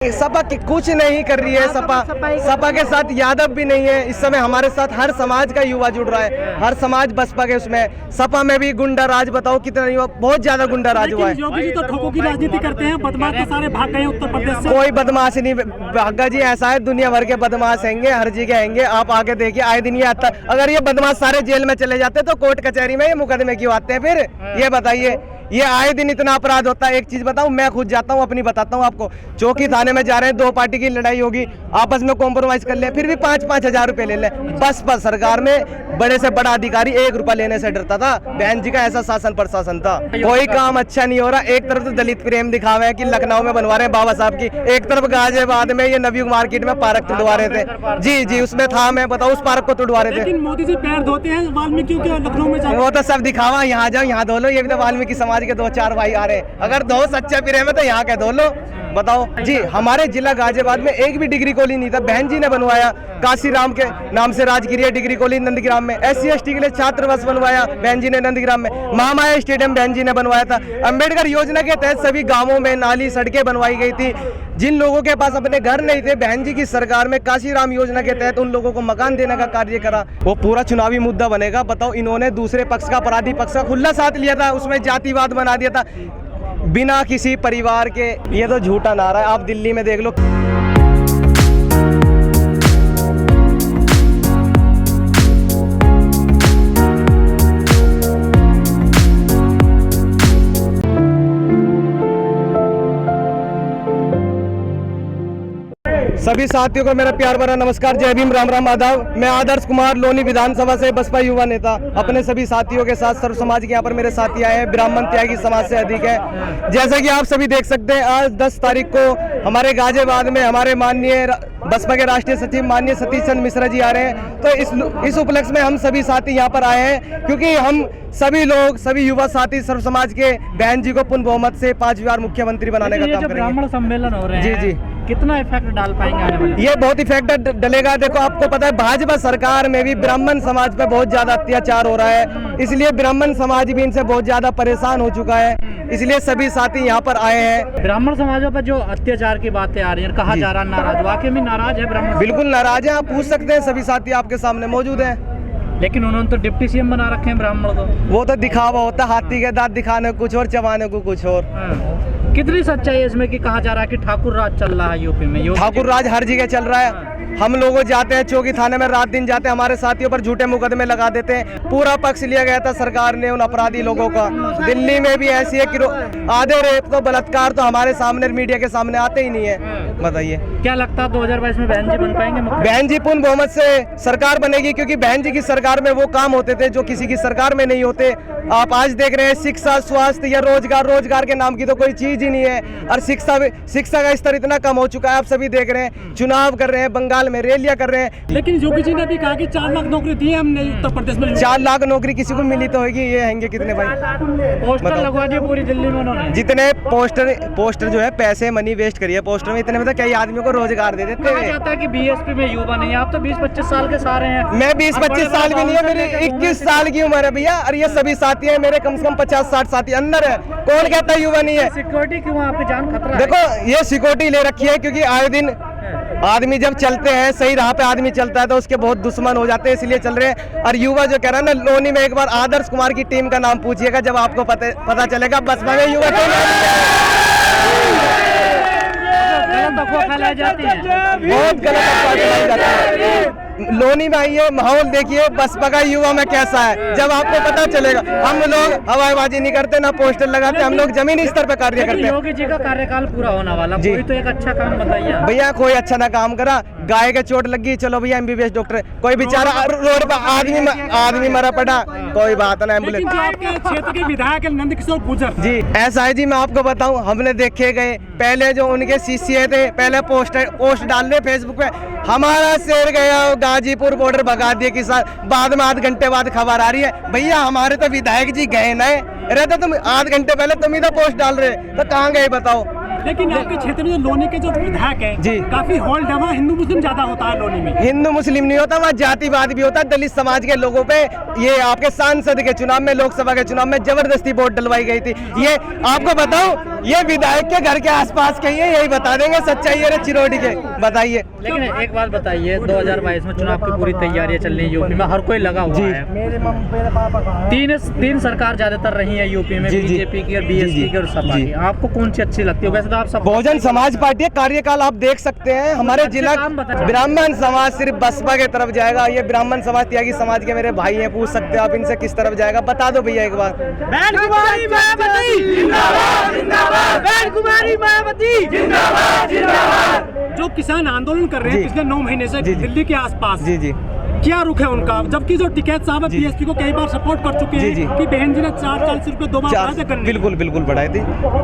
सपा कुछ नहीं कर रही है। सपा के साथ यादव भी नहीं है। इस समय हमारे साथ हर समाज का युवा जुड़ रहा है। हर समाज बसपा के उसमें। सपा में भी गुंडा राज, बताओ कितना युवा, बहुत ज्यादा गुंडा राज हुआ है। योगी जी तो ठोकों की राजनीति करते हैं, बदमाश तो सारे भाग गए उत्तर प्रदेश से। कोई बदमाश नहीं भागा जी, ऐसा है दुनिया भर के बदमाश हैंगे, हर जगह हैंगे। आप आके देखिए, आए दिन ये आता। अगर ये बदमाश सारे जेल में चले जाते तो कोर्ट कचहरी में ये मुकदमे क्यों आते हैं? फिर ये बताइए, ये आए दिन इतना अपराध होता है। एक चीज बताऊं, मैं खुद जाता हूं, अपनी बताता हूं आपको। चौकी थाने में जा रहे हैं, दो पार्टी की लड़ाई होगी, आपस में कॉम्प्रोमाइज कर ले, फिर भी 5-5 हजार रुपए ले ले। बस सरकार में बड़े से बड़ा अधिकारी 1 रुपया लेने से डरता था। बहन जी का ऐसा शासन प्रशासन था। कोई काम अच्छा नहीं हो रहा। एक तरफ तो दलित प्रेम दिखावे है कि लखनऊ में बनवा रहे हैं बाबा साहब की, एक तरफ गाजियाबाद में ये नवयुग मार्केट में पार्क तुड़वा रहे थे। जी जी, उसमें था, मैं बताऊं, उस पार्क को तुड़वा रहे थे। लेकिन मोदी जी पैर धोते हैं वाल्मीकि क्यों लखनऊ में जाओ? वो तो सब दिखावा, यहाँ जाओ यहाँ धो लो। ये भी तो वाल्मीकि समाज के 2-4 भाई आ रहे हैं। अगर दो सच्चा प्रेम है तो यहाँ के धो लो। बताओ जी, हमारे जिला गाजियाबाद में एक भी डिग्री कॉलेज नहीं था, बहन जी ने बनवाया। काशीराम के नाम से राजगिरी डिग्री कॉलेज नंदग्राम में। SC/ST के लिए छात्रावास बनवाया बहन जी ने नंदग्राम में। महामाया स्टेडियम बहन जी ने बनवाया था। अंबेडकर योजना के तहत सभी गांवों में नाली सड़कें बनवाई गई थी। जिन लोगों के पास अपने घर नहीं थे, बहन जी की सरकार में काशीराम योजना के तहत उन लोगों को मकान देने का कार्य करा। वो पूरा चुनावी मुद्दा बनेगा। बताओ, इन्होंने दूसरे पक्ष का, अपराधी पक्ष का खुला साथ लिया था, उसमें जातिवाद बना दिया था बिना किसी परिवार के। ये तो झूठा नारा है। आप दिल्ली में देख लो। सभी साथियों को मेरा प्यार भरा नमस्कार, जय भीम, राम राम, आदाब। मैं आदर्श कुमार, लोनी विधानसभा से बसपा युवा नेता, अपने सभी साथियों के साथ सर्व समाज के यहाँ पर मेरे साथी आए हैं। ब्राह्मण त्यागी समाज से अधिक है। जैसा कि आप सभी देख सकते हैं, आज 10 तारीख को हमारे गाजियाबाद में हमारे माननीय बसपा के राष्ट्रीय सचिव माननीय सतीश चंद्र मिश्रा जी आ रहे हैं। तो इस उपलक्ष्य में हम सभी साथी यहाँ पर आए हैं, क्योंकि हम सभी लोग, सभी युवा साथी सर्व समाज के बहन जी को पूर्ण बहुमत से 5 बार मुख्यमंत्री बनाने का काम करेंगे। ब्राह्मण सम्मेलन हो रहे हैं, जी जी, कितना इफेक्ट डाल पाएंगे आने वाले? ये बहुत इफेक्ट डलेगा। देखो, आपको पता है भाजपा सरकार में भी ब्राह्मण समाज पे बहुत ज्यादा अत्याचार हो रहा है, इसलिए ब्राह्मण समाज भी इनसे बहुत ज्यादा परेशान हो चुका है। इसलिए सभी साथी यहाँ पर आए हैं। ब्राह्मण समाजों पर जो अत्याचार की बातें आ रही है, कहा जा रहा है नाराज, वाकई में नाराज है ब्राह्मण? बिल्कुल नाराज है। आप पूछ सकते हैं, सभी साथी आपके सामने मौजूद हैं। लेकिन उन्होंने तो डिप्टी CM बना रखे हैं ब्राह्मण को। वो तो दिखावा होता, हाथी के दांत दिखाने को कुछ और, चबाने को कुछ और। कितनी सच्चाई है इसमें कि कहा जा रहा है कि ठाकुर राज चल रहा है यूपी में? ठाकुर राज हर जगह चल रहा है। हम लोग जाते हैं चौकी थाने में, रात दिन जाते हैं, हमारे साथियों पर झूठे मुकदमे लगा देते हैं। पूरा पक्ष लिया गया था सरकार ने उन अपराधी लोगों का। दिल्ली में भी ऐसी है कि आधे रेप को, बलात्कार तो हमारे सामने, मीडिया के सामने आते ही नहीं है। बताइए, क्या लगता है 2022 में बहन जी बन पाएंगे? बहन जी पूर्ण बहुमत से सरकार बनेगी, क्योंकि बहन जी की सरकार में वो काम होते थे जो किसी की सरकार में नहीं होते। आप आज देख रहे हैं, शिक्षा, स्वास्थ्य या रोजगार के नाम की तो कोई चीज ही नहीं है। और शिक्षा का स्तर इतना कम हो चुका है, आप सभी देख रहे हैं। चुनाव कर रहे हैं, बंगाल में रैलियां कर रहे हैं। लेकिन योगी जी ने भी कहा कि 4 लाख नौकरी दी है हमने उत्तर प्रदेश में। 4 लाख नौकरी किसी को मिली तो होगी? ये हैंगे कितने भाई? पोस्टर लगवा दिए पूरी दिल्ली में उन्होंने। जितने पोस्टर जो है, पैसे मनी वेस्ट करिए पोस्टर में, इतने में तो कई आदमियों को रोजगार दे देते हैं। कहता है कि BSP में युवा नहीं है। आप तो 20-25 साल के सारे हैं। मैं 20-25 साल भी नहीं है, मेरी 21 साल की उम्र है भैया। और ये सभी साथी हैं मेरे, कम से कम 50-60 साथी अंदर है। कौन कहता है युवा नहीं है? सिक्योरिटी क्यों? आपकी जान खतरा है। देखो, ये सिक्योरिटी ले रखी है क्योंकि आए दिन आदमी जब चलते हैं, सही राह पे आदमी चलता है तो उसके बहुत दुश्मन हो जाते हैं, इसलिए चल रहे हैं। और युवा जो कह रहा है ना, लोनी में एक बार आदर्श कुमार की टीम का नाम पूछिएगा, जब आपको पता चलेगा बसपा में युवा जाती है। बहुत गलत अफवाह फैलाई जाती है। लोनी में आइए, माहौल देखिए बसपा का युवा में कैसा है, जब आपको पता चलेगा। हम लोग हवाईबाजी नहीं करते, ना पोस्टर लगाते, हम लोग जमीनी स्तर पर कार्य करते हैं। योगी जी का कार्यकाल पूरा होने वाला, कोई तो एक अच्छा काम बताइए भैया। कोई अच्छा ना काम करा, गाय के चोट लगी, चलो भैया MBBS डॉक्टर, कोई बेचारा रोड पर आदमी मरा पड़ा, कोई बात ना, एम्बुलेंस। आपके क्षेत्र के विधायक नंदकिशोर गुर्जर जी, ऐसा है जी। मैं आपको बताऊं, हमने देखे गए पहले जो उनके शिष्य थे, पहले पोस्ट डाल रहे फेसबुक पे, हमारा शेर गया गाजीपुर बॉर्डर भगा दिए किसान, बाद में 8 घंटे बाद खबर आ रही है भैया हमारे तो विधायक जी गए ना रहते, तुम 8 घंटे पहले तुम ही तो पोस्ट डाल रहे, तो कहाँ गए बताओ? लेकिन आपके क्षेत्र में जो लोनी के जो विधायक है जी, काफी होल्ड है, हिंदू मुस्लिम ज्यादा होता है लोनी में। हिंदू मुस्लिम नहीं होता, वहाँ जातिवाद भी होता है। दलित समाज के लोगों पे ये आपके सांसद के चुनाव में, लोकसभा के चुनाव में जबरदस्ती वोट डलवाई गई थी। ये आपको बताऊं, ये विधायक के घर के आसपास के ही है, यही बता देंगे सच्चाई है चिरोटी के। बताइए। लेकिन एक बात बताइए, 2022 में चुनाव की पूरी तैयारियां चल रही है यूपी में, हर कोई लगा हुआ है। तीन सरकार ज्यादातर रही है यूपी में, बीजेपी की और बीएसपी की और सपा की। आपको कौन सी अच्छी लगती है? वैसे तो आप सब बहुजन समाज पार्टी है, कार्यकाल आप देख सकते हैं। हमारे जिला ब्राह्मण समाज सिर्फ बसपा के तरफ जाएगा। ये ब्राह्मण समाज त्यागी समाज के मेरे भाई हैं, पूछ सकते हैं आप इनसे किस तरफ जाएगा। बता दो भैया एक बार। कुमारी मायावती जिंदाबाद, जिंदाबाद। कुमारी मायावती जिंदाबाद, जिंदाबाद। जो किसान आंदोलन कर रहे हैं पिछले 9 महीने से दिल्ली के आसपास, जी क्या रुख है उनका? जबकि जो टिकैत साहब है बीएसपी को कई बार सपोर्ट कर चुके हैं कि बहन जी ने 440 रुपए 2 बार बढ़ाते करने। बिल्कुल बढ़ाई थी।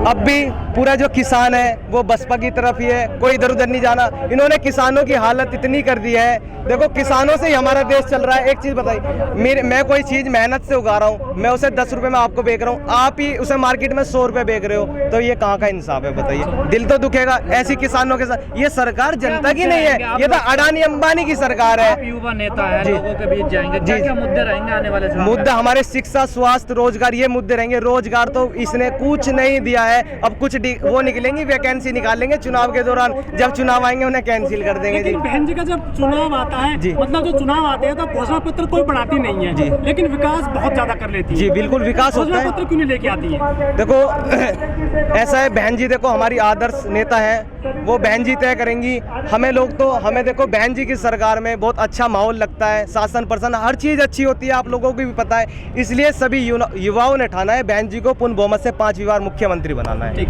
अब भी पूरा जो किसान है वो बसपा की तरफ ही है, कोई इधर उधर नहीं जाना। इन्होंने किसानों की हालत इतनी कर दी है। देखो किसानों से ही हमारा देश चल रहा है। एक चीज बताइए, मैं कोई चीज मेहनत से उगा रहा हूँ, मैं उसे 10 रुपए में आपको बेच रहा हूँ, आप ही उसे मार्केट में 100 रुपए बेच रहे हो, तो ये कहाँ का इंसाफ है? बताइए। दिल तो दुखेगा ऐसी किसानों के साथ। ये सरकार जनता की नहीं है, ये तो अडानी अंबानी की सरकार है। युवा नेता है, लोगों के बीच जाएंगे, क्या मुद्दे रहेंगे आने वाले समय? मुद्दा हमारे शिक्षा, स्वास्थ्य, रोजगार, ये मुद्दे रहेंगे। रोजगार तो इसने कुछ नहीं दिया है। अब कुछ वो निकलेंगी, वैकेंसी निकालेंगे चुनाव के दौरान, जब चुनाव आएंगे उन्हें कैंसिल कर देंगे। लेकिन बहन जी का जब चुनाव आता है, मतलब जो चुनाव आते हैं तो घोषणा पत्र कोई बढ़ाती नहीं है, लेकिन विकास बहुत ज्यादा कर लेती है। जी बिल्कुल विकास होता है। घोषणा पत्र क्यों नहीं लेके आती है? देखो ऐसा है, बहन जी देखो हमारी आदर्श नेता है, वो बहन जी तय करेंगी। हमें देखो बहन जी की सरकार में बहुत अच्छा माहौल लगता है, शासन प्रशासन हर चीज अच्छी होती है, आप लोगों को भी पता है। इसलिए सभी युवाओं ने ठाना है बहन जी को पूर्ण बहुमत से 5वीं बार मुख्यमंत्री बनाना है।